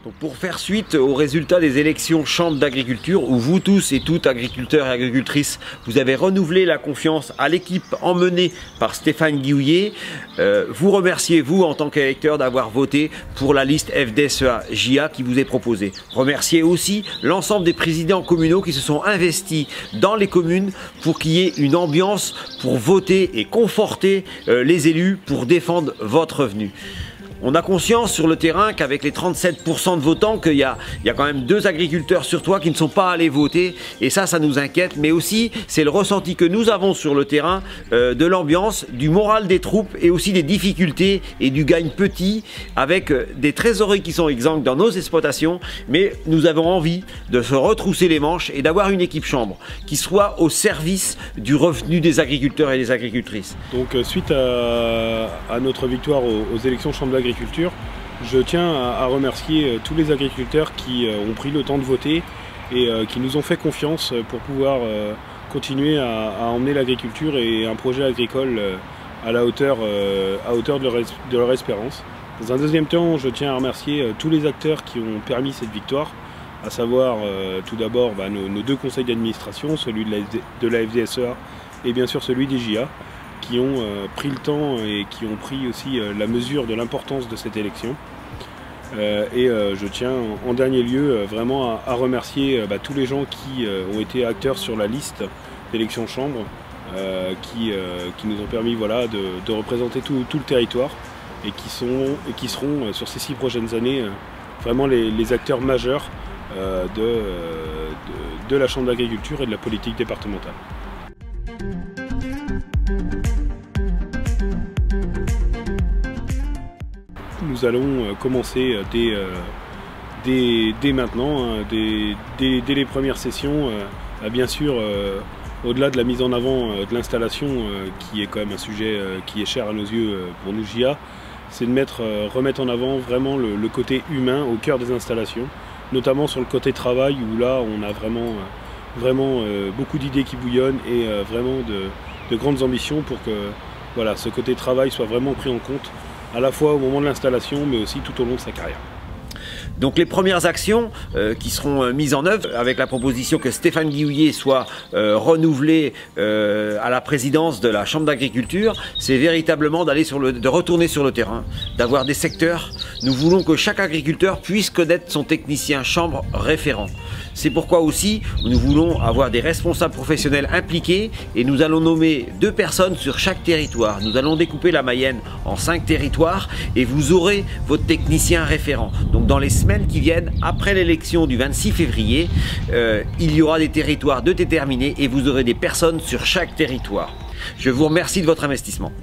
Donc pour faire suite aux résultats des élections Chambre d'agriculture, où vous tous et toutes, agriculteurs et agricultrices, vous avez renouvelé la confiance à l'équipe emmenée par Stéphane Guillouier, vous remerciez, vous, en tant qu'électeur, d'avoir voté pour la liste FDSEA-JA qui vous est proposée. Remerciez aussi l'ensemble des présidents communaux qui se sont investis dans les communes pour qu'il y ait une ambiance pour voter et conforter les élus pour défendre votre revenu. On a conscience sur le terrain qu'avec les 37% de votants, qu'il y a quand même 2 agriculteurs sur 3 qui ne sont pas allés voter. Et ça nous inquiète. Mais aussi, c'est le ressenti que nous avons sur le terrain de l'ambiance, du moral des troupes et aussi des difficultés et du gagne petit avec des trésoreries qui sont exsangues dans nos exploitations. Mais nous avons envie de se retrousser les manches et d'avoir une équipe chambre qui soit au service du revenu des agriculteurs et des agricultrices. Donc suite à notre victoire aux élections Chambre d'agriculture, je tiens à remercier tous les agriculteurs qui ont pris le temps de voter et qui nous ont fait confiance pour pouvoir continuer à emmener l'agriculture et un projet agricole à la hauteur de leur espérance. Dans un deuxième temps, je tiens à remercier tous les acteurs qui ont permis cette victoire, à savoir tout d'abord nos 2 conseils d'administration, celui de la FDSEA et bien sûr celui des JA, qui ont pris le temps et qui ont pris aussi la mesure de l'importance de cette élection. Je tiens en dernier lieu vraiment à remercier tous les gens qui ont été acteurs sur la liste d'élections chambre, qui nous ont permis de représenter tout le territoire et qui seront sur ces 6 prochaines années vraiment les acteurs majeurs de la Chambre d'agriculture et de la politique départementale. Nous allons commencer dès maintenant, dès les premières sessions, bien sûr, au-delà de la mise en avant de l'installation, qui est quand même un sujet qui est cher à nos yeux pour nous JA, c'est de remettre en avant vraiment le côté humain au cœur des installations, notamment sur le côté travail, où là on a vraiment beaucoup d'idées qui bouillonnent et vraiment de grandes ambitions pour que ce côté travail soit vraiment pris en compte, à la fois au moment de l'installation, mais aussi tout au long de sa carrière. Donc les premières actions qui seront mises en œuvre avec la proposition que Stéphane Guillouier soit renouvelé à la présidence de la Chambre d'agriculture, c'est véritablement de retourner sur le terrain, d'avoir des secteurs. Nous voulons que chaque agriculteur puisse connaître son technicien chambre référent. C'est pourquoi aussi nous voulons avoir des responsables professionnels impliqués et nous allons nommer 2 personnes sur chaque territoire. Nous allons découper la Mayenne en 5 territoires et vous aurez votre technicien référent. Donc dans les semaines qui viennent, après l'élection du 26 février, il y aura des territoires déterminés et vous aurez des personnes sur chaque territoire. Je vous remercie de votre investissement.